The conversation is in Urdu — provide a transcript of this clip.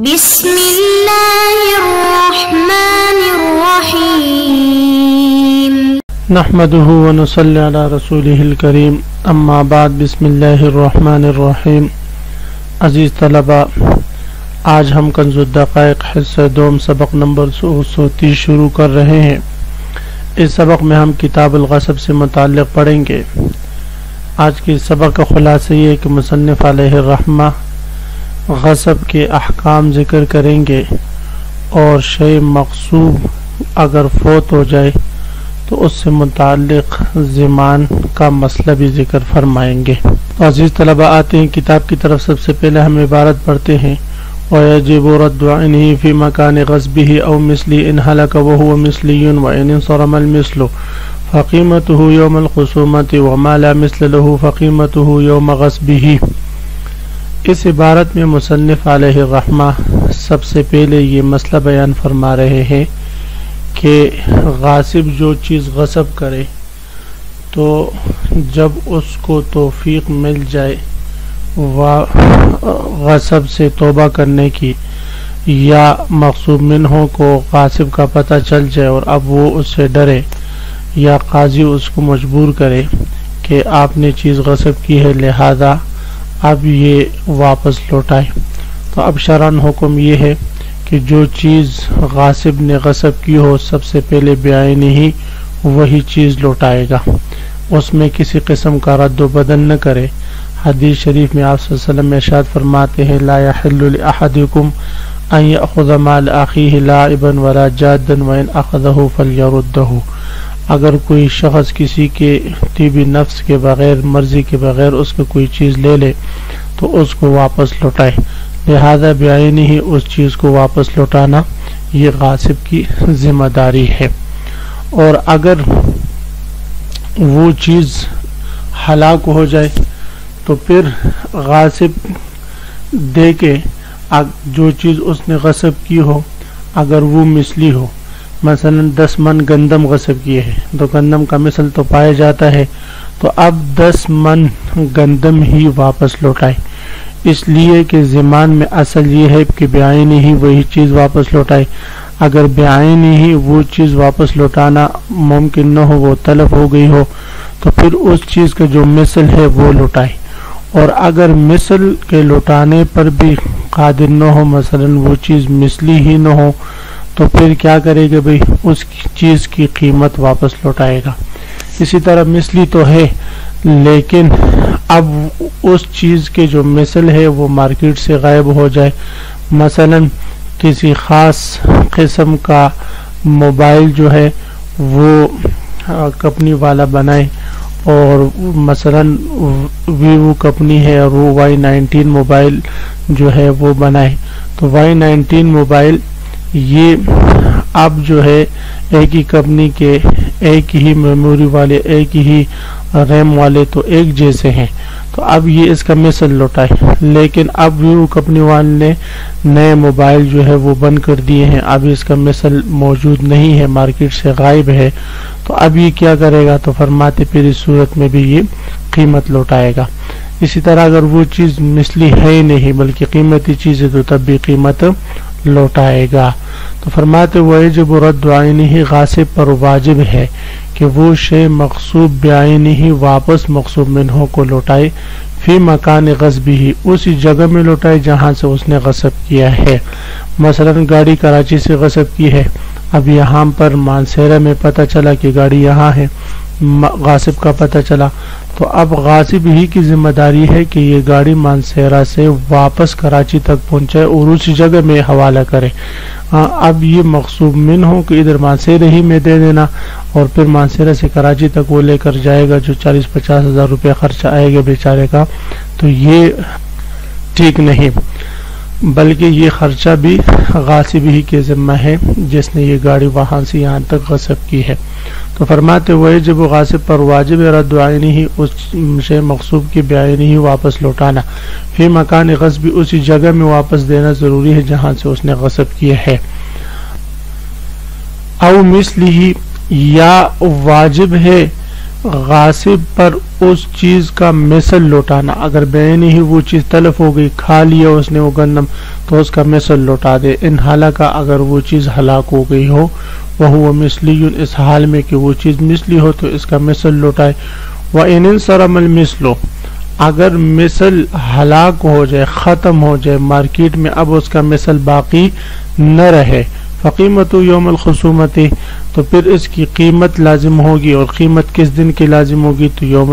بسم اللہ الرحمن الرحیم نحمده ونصلی علی رسوله الکریم اما بعد بسم اللہ الرحمن الرحیم۔ عزیز طلبہ، آج ہم کنز الدقائق حصہ دوم سبق نمبر 130 شروع کر رہے ہیں۔ اس سبق میں ہم کتاب الغصب سے متعلق پڑھیں گے۔ آج کے سبق کا خلاصہ یہ ہے کہ مصنف علیہ الرحمہ غصب کے احکام ذکر کریں گے اور شے مغصوب اگر فوت ہو جائے تو اس سے متعلق ضمان کا مسئلہ بھی ذکر فرمائیں گے۔ عزیز طلبہ، آتے ہیں کتاب کی طرف۔ سب سے پہلے ہم عبارت پڑھتے ہیں وَيَجِبُ رَدُّ عَيْنِهِ فِي مَكَانِ غَصْبِهِ أَوْ مِثْلِهِ إِنْ هَلَكَ وَهُوَ مِثْلِيٌّ وَإِنْ انصَرَمَ الْمِثْلُ فَقِيمَتُهُ يَوْمَ الْخُصُومَةِ وَمَا لَا مِثْلَ لَهُ فَقِيمَتُهُ يَوْمَ غَصْبِهِ۔ اس عبارت میں مصنف علیہ الرحمہ سب سے پہلے یہ مسئلہ بیان فرما رہے ہیں کہ غاصب جو چیز غصب کرے تو جب اس کو توفیق مل جائے غصب سے توبہ کرنے کی، یا مغصوب منہ کو غاصب کا پتہ چل جائے اور اب وہ اس سے ڈرے، یا قاضی اس کو مجبور کرے کہ آپ نے چیز غصب کی ہے لہذا اب یہ واپس لوٹائے، تو اب شرعاً حکم یہ ہے کہ جو چیز غاصب نے غصب کی ہو سب سے پہلے بعینہ ہی وہی چیز لوٹائے گا، اس میں کسی قسم کا رد و بدل نہ کرے۔ حدیث شریف میں آپ صلی اللہ علیہ وسلم ارشاد فرماتے ہیں لا یحل لأحدکم ان یأخذ مال اخیہ لاعبا ولا جادا وان اخذہ فلیردہ۔ اگر کوئی شخص کسی کے طیبی نفس کے بغیر، مرضی کے بغیر اس کو کوئی چیز لے لے تو اس کو واپس لوٹائے، لہذا بعینہ ہی اس چیز کو واپس لوٹانا یہ غاصب کی ذمہ داری ہے۔ اور اگر وہ چیز ہلاک ہو جائے تو پھر غاصب دے کے جو چیز اس نے غصب کی ہو اگر وہ مثلی ہو، مثلا 10 من گندم غصب کیے ہیں تو گندم کا مثل تو پایا جاتا ہے، تو اب 10 من گندم ہی واپس لوٹائے، اس لیے کہ ضمان میں اصل یہ ہے کہ بعینہ ہی وہی چیز واپس لوٹائے۔ اگر بعینہ ہی وہ چیز واپس لوٹانا ممکن نہ ہو، وہ تلف ہو گئی ہو، تو پھر اس چیز کا جو مثل ہے وہ لوٹائے۔ اور اگر مثل کے لوٹانے پر بھی قادر نہ ہو، مثلا وہ چیز مثلی ہی نہ ہو، تو پھر کیا کرے گا بھئی، اس چیز کی قیمت واپس لوٹائے گا۔ اسی طرح مثلی تو ہے لیکن اب اس چیز کے جو مثل ہے وہ مارکیٹ سے غائب ہو جائے، مثلا کسی خاص قسم کا موبائل جو ہے وہ کمپنی والا بنائے، اور مثلا ویوو کمپنی ہے اور وہ Y19 موبائل جو ہے وہ بنائے، تو Y19 موبائل یہ اب جو ہے ایک ہی کمپنی کے، ایک ہی میموری والے، ایک ہی ریم والے تو ایک جیسے ہیں، تو اب یہ اس کا مثل لوٹائے۔ لیکن اب ویوو کمپنی والے نے نئے موبائل جو ہے وہ بند کر دیے ہیں، اب اس کا مثل موجود نہیں ہے، مارکیٹ سے غائب ہے، تو اب یہ کیا کرے گا، تو فرماتے پھر اس صورت میں بھی یہ قیمت لوٹائے گا۔ اسی طرح اگر وہ چیز مثلی ہے ہی نہیں بلکہ قیمتی چیز ہے تو تب بھی قیمت لوٹائے گا۔ تو فرماتے وَيَجِبُ رَدُّ عَيْنِهِ غاصب پر واجب ہے کہ وہ شے مغصوب بعینہ واپس مغصوب منہ کو لوٹائے، فی مکان غصبہ اسی جگہ میں لوٹائے جہاں سے اس نے غصب کیا ہے۔ مثلا گاڑی کراچی سے غصب کی ہے، اب یہاں پر مانسہرہ میں پتہ چلا کہ گاڑی یہاں ہے، غاصب کا پتہ چلا، تو اب غاصب ہی کی ذمہ داری ہے کہ یہ گاڑی مانسہرہ سے واپس کراچی تک پہنچائے اور اسی جگہ میں حوالہ کرے۔ اب یہ مغصوب منہ ہو کہ ادھر مانسہرہ ہی میں دے دینا، اور پھر مانسہرہ سے کراچی تک وہ لے کر جائے گا، جو 40-50 ہزار روپے خرچہ آئے گا بیچارے کا، تو یہ ٹھیک نہیں، بلکہ یہ خرچہ بھی غاصب ہی کے ذمہ ہے جس نے یہ گاڑی وہاں سے یہاں تک غصب کی ہے۔ تو فرماتے ہوئے جب غاصب پر واجب رد عینہ ہی اس شے مغصوب کی بعینہ ہی واپس لوٹانا، فی مکان غصب اسی جگہ میں واپس دینا ضروری ہے جہاں سے اس نے غصب کیا ہے۔ او مثلہ یا واجب ہے غاصب پر اس چیز کا مثل لوٹانا، اگر بعین ہی وہ چیز تلف ہو گئی، کھا لیا اس نے وہ گندم تو اس کا مثل لوٹا دے. ان ہلاکا اگر وہ چیز ہلاک ہو گئی ہو، وہو مثلی اس حال میں کہ وہ چیز مثلی ہو تو اس کا مثل لوٹائے. وَإِنْ انصرم المثل اگر مثل ہلاک ہو جائے، ختم ہو جائے مارکیٹ میں، اب اس کا مثل باقی نہ رہے، فقیمت یوم الخصومت تو پھر اس کی قیمت لازم ہوگی، اور قیمت کس دن کی لازم ہوگی تو یوم